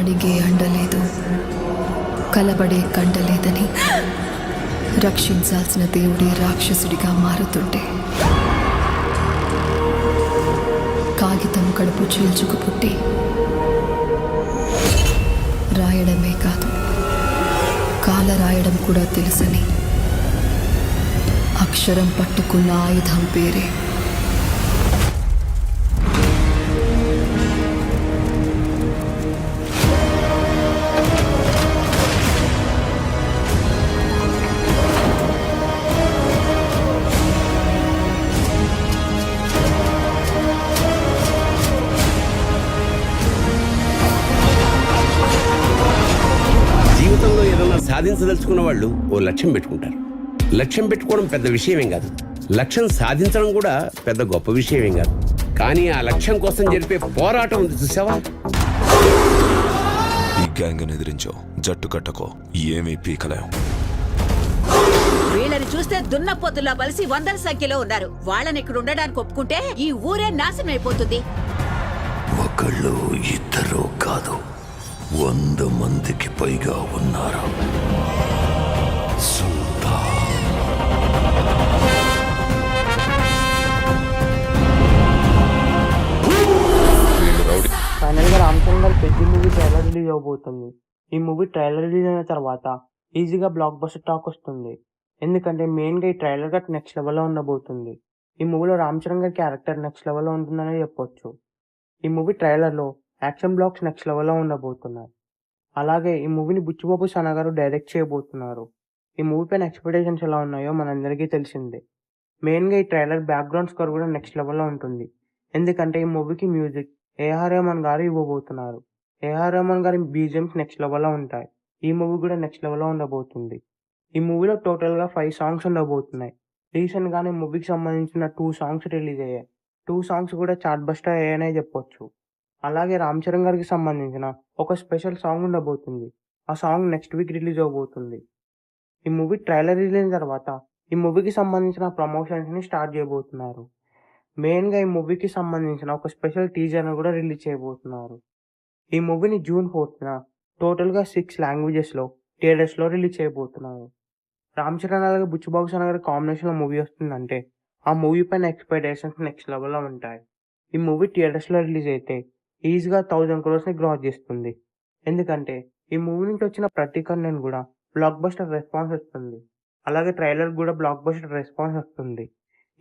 అణిగే అండలేదు, కలబడే కండలేదని రక్షించాల్సిన దేవుడే రాక్షసుడిగా మారుతుంటే, కాగితం కడుపు చీల్చుకు పుట్టి రాయడమే కాదు కాల రాయడం కూడా తెలుసని అక్షరం పట్టుకున్న ఆయుధం పేరే జీవితంలో ఏదన్నా సాధించదలుచుకున్న వాళ్ళు ఓ లక్ష్యం పెట్టుకుంటారు. లక్ష్యం పెట్టుకోవడం పెద్ద విషయమేం కాదు, లక్ష్యం సాధించడం కూడా పెద్ద గొప్ప విషయమేం కాదు. కానీ ఆ లక్ష్యం కోసం జరిపే పోరాటం ఉంది చూసావా? ఈ గ్యాంగ్ ఎదిరించో, జట్టు కట్టకో, ఏమీ పీకలేం. వీళ్ళని చూస్తే దున్నపోతులా బలిసి వందల సంఖ్యలో ఉన్నారు. వాళ్ళని ఇక్కడ ఉండడానికి ఒప్పుకుంటే ఈ ఊరే నాశనం అయిపోతుంది. ఒకళ్ళు ఇద్దరు కాదు, 100 మందికి పైగా ఉన్నారు. ఫైనల్ గా రామ్ చరణ్ గారి పెద్ద మూవీ ట్రైలర్ రిలీజ్ అవబోతుంది. ఈ మూవీ ట్రైలర్ రిలీజ్ అయిన తర్వాత ఈజీగా బ్లాక్ బస్టర్ టాక్ వస్తుంది. ఎందుకంటే మెయిన్ గా ఈ ట్రైలర్ గా నెక్స్ట్ లెవెల్ లో ఉండబోతుంది. ఈ మూవీలో రామ్ చరణ్ గారి క్యారెక్టర్ నెక్స్ట్ లెవెల్ లో ఉంటుందని చెప్పొచ్చు. ఈ మూవీ ట్రైలర్ లో యాక్షన్ బ్లాక్స్ నెక్స్ట్ లెవెల్ లో ఉండబోతున్నాయి. అలాగే ఈ మూవీని బుచ్చిబాబు సన గారు డైరెక్ట్ చేయబోతున్నారు. ఈ మూవీ పైన ఎక్స్పెక్టేషన్స్ ఎలా ఉన్నాయో మనందరికీ తెలిసిందే. మెయిన్ గా ఈ ట్రైలర్ బ్యాక్గ్రౌండ్ స్కోర్ కూడా నెక్స్ట్ లెవెల్ లో ఉంటుంది. ఎందుకంటే ఈ మూవీకి మ్యూజిక్ ఏఆర్ రెహమాన్ గారు ఇవ్వబోతున్నారు. ఏఆర్ రెహమాన్ గారి బీజిఎమ్స్ నెక్స్ట్ లెవెల్ లో ఉంటాయి. ఈ మూవీ కూడా నెక్స్ట్ లెవెల్ లో ఉండబోతుంది. ఈ మూవీలో టోటల్ గా 5 సాంగ్స్ ఉండబోతున్నాయి. రీసెంట్ గానే మూవీకి సంబంధించిన 2 సాంగ్స్ రిలీజ్ అయ్యాయి. 2 సాంగ్స్ కూడా చార్ట్ బస్టర్ అయ్యాయనే చెప్పొచ్చు. అలాగే రామ్ చరణ్ గారికి సంబంధించిన ఒక స్పెషల్ సాంగ్ ఉండబోతుంది. ఆ సాంగ్ నెక్స్ట్ వీక్ రిలీజ్ అవబోతుంది. ఈ మూవీ ట్రైలర్ రిలీజ్ అయిన తర్వాత ఈ మూవీకి సంబంధించిన ప్రమోషన్స్ ని స్టార్ట్ చేయబోతున్నారు. మెయిన్ గా ఈ మూవీకి సంబంధించిన ఒక స్పెషల్ టీజర్ కూడా రిలీజ్ చేయబోతున్నారు. ఈ మూవీని జూన్ 4న టోటల్ గా 6 లాంగ్వేజెస్ లో థియేటర్స్ లో రిలీజ్ చేయబోతున్నారు. రామ్ చరణ్ అలాగే బుచ్చిబాబు సన గారి కాంబినేషన్ లో మూవీ వస్తుందంటే ఆ మూవీ పైన ఎక్స్పెక్టేషన్స్ నెక్స్ట్ లెవెల్ లో ఉంటాయి. ఈ మూవీ థియేటర్స్ లో రిలీజ్ అయితే ఈజీగా 1000 crores ని గ్రాస్ చేస్తుంది. ఎందుకంటే ఈ మూవీ నుంచి వచ్చిన ప్రతి కంటెంట్ కూడా బ్లాక్ బస్టర్ రెస్పాన్స్ వస్తుంది. అలాగే ట్రైలర్ కూడా బ్లాక్ బస్టర్ రెస్పాన్స్ వస్తుంది.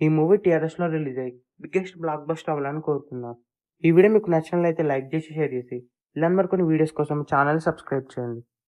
ఈ మూవీ థియేటర్స్ లో రిలీజ్ అయ్యి బిగ్గెస్ట్ బ్లాక్ బస్టర్ అవ్వాలని కోరుతున్నాను. ఈ వీడియో మీకు నచ్చినట్లయితే లైక్ చేసి షేర్ చేసి ఇలాంటి మరికొన్ని వీడియోస్ కోసం ఛానల్ సబ్స్క్రైబ్ చేయండి.